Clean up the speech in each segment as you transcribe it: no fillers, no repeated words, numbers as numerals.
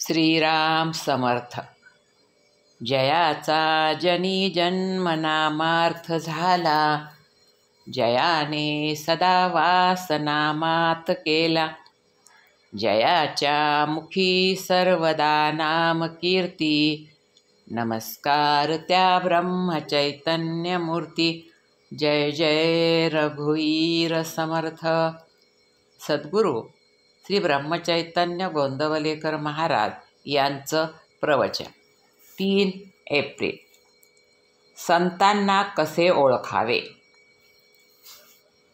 श्रीराम समर्थ. जयाचा जनी जन्म नामार्थ झाला, जयाने सदा वास नामात केला. जयाच्या मुखी सर्वदा नाम कीर्ती, नमस्कार त्या ब्रह्मचैतन्य मूर्ती. जय जय रघुवीर समर्थ. सद्गुरू श्री ब्रह्मचैतन्य गोंदवलेकर महाराज यांचं प्रवचन. 3 एप्रिल. संतांना कसे ओळखावे.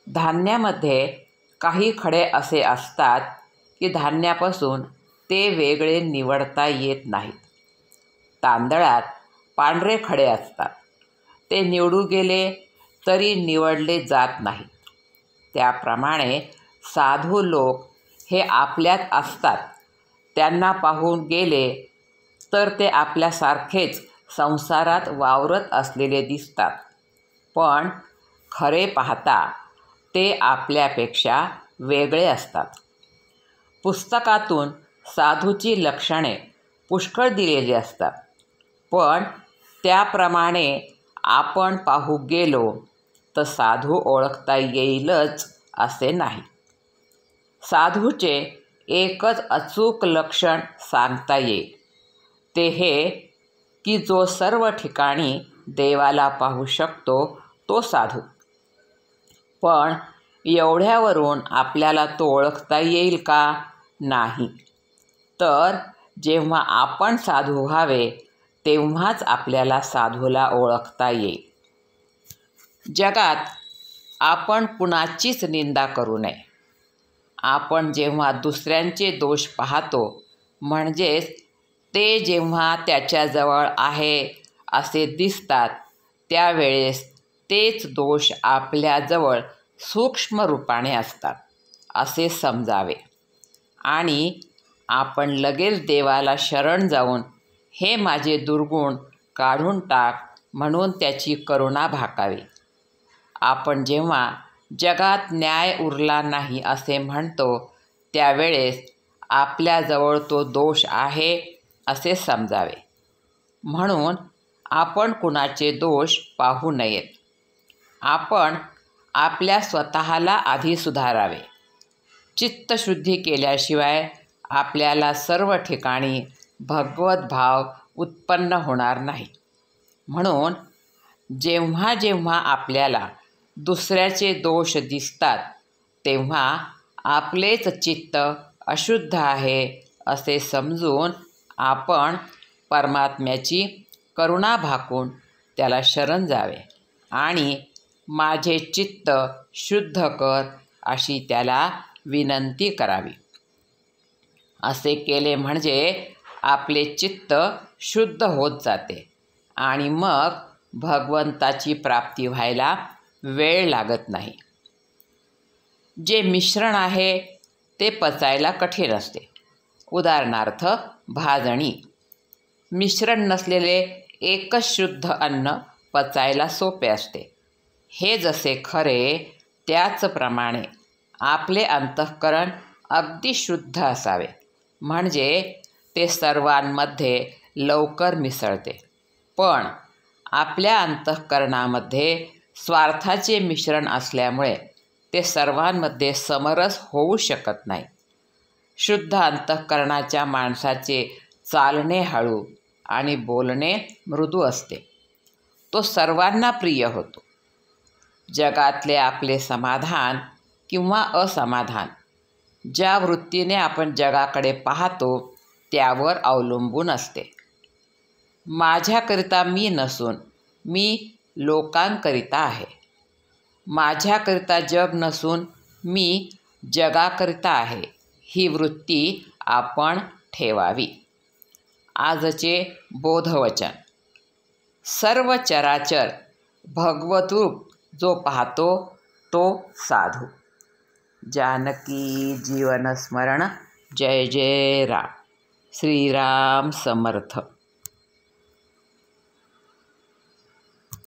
धान्यामध्ये काही खडे असे असतात की धान्यापासून ते वेगळे निवडता येत नाहीत. तांदळात पांढरे खडे असतात, ते निवडू गेले तरी निवडले जात नाहीत. त्याप्रमाणे साधू लोक हे आपल्यात असतात, त्यांना पाहून गेले तर ते आपल्यासारखेच संसारात वावरत असलेले दिसतात, पण खरे पाहता ते आपल्यापेक्षा वेगळे असतात. पुस्तकातून साधूची लक्षणे पुष्कळ दिलेली असतात, पण त्याप्रमाणे आपण पाहू गेलो तर साधू ओळखता येईलच असे नाही. साधूचे एकच अचूक लक्षण सांगता येईल, ते हे की जो सर्व ठिकाणी देवाला पाहू शकतो तो साधू. पण एवढ्यावरून आपल्याला तो ओळखता येईल का? नाही. तर जेव्हा आपण साधू व्हावे तेव्हाच आपल्याला साधूला ओळखता येईल. जगात आपण कुणाचीच निंदा करू नये. आपण जेव्हा दुसऱ्यांचे दोष पाहतो, म्हणजेच ते जेव्हा त्याच्याजवळ आहे असे दिसतात, त्यावेळेस तेच दोष आपल्याजवळ सूक्ष्म रूपाने असतात असे समजावे आणि आपण लगेच देवाला शरण जाऊन हे माझे दुर्गुण काढून टाक म्हणून त्याची करुणा भाकावी. आपण जेव्हा जगात न्याय उरला नाही असे म्हणतो, त्यावेळेस आपल्याजवळ तो दोष आहे असे समजावे. म्हणून आपण कुणाचे दोष पाहू नयेत. आपण आपल्या स्वतःला आधी सुधारावे. चित्तशुद्धी केल्याशिवाय आपल्याला सर्व ठिकाणी भगवत भाव उत्पन्न होणार नाही. म्हणून जेव्हा जेव्हा आपल्याला दुसऱ्याचे दोष दिसतात, तेव्हा आपलेच चित्त अशुद्ध आहे असे समजून आपण परमात्म्याची करुणा भाकून त्याला शरण जावे आणि माझे चित्त शुद्ध कर अशी त्याला विनंती करावी. असे केले म्हणजे आपले चित्त शुद्ध होत जाते आणि मग भगवंताची प्राप्ती व्हायला वेळ लागत नाही. जे मिश्रण आहे ते पचायला कठीण असते. उदाहरणार्थ भाजणी. मिश्रण नसलेले एकच शुद्ध अन्न पचायला सोपे असते. हे जसे खरे, त्याचप्रमाणे आपले अंतःकरण अगदी शुद्ध असावे, म्हणजे ते सर्वांमध्ये लवकर मिसळते. पण आपल्या अंतःकरणामध्ये स्वार्थाचे मिश्रण असल्यामुळे ते सर्वांमध्ये समरस होऊ शकत नाही. शुद्ध अंतःकरणाच्या माणसाचे चालणे हळू आणि बोलणे मृदू असते. तो सर्वांना प्रिय होतो. जगातले आपले समाधान किंवा असमाधान ज्या वृत्तीने आपण जगाकडे पाहतो त्यावर अवलंबून असते. माझ्याकरिता मी नसून मी लोकांकरिता आहे. माझ्याकरिता जग नसून मी जगाकरिता आहे, ही वृत्ती आपण ठेवावी. आजचे बोधवचन. सर्व चराचर भगवतरूप जो पाहतो तो साधू. जानकी जीवन स्मरण. जय जय राम. श्रीराम समर्थ.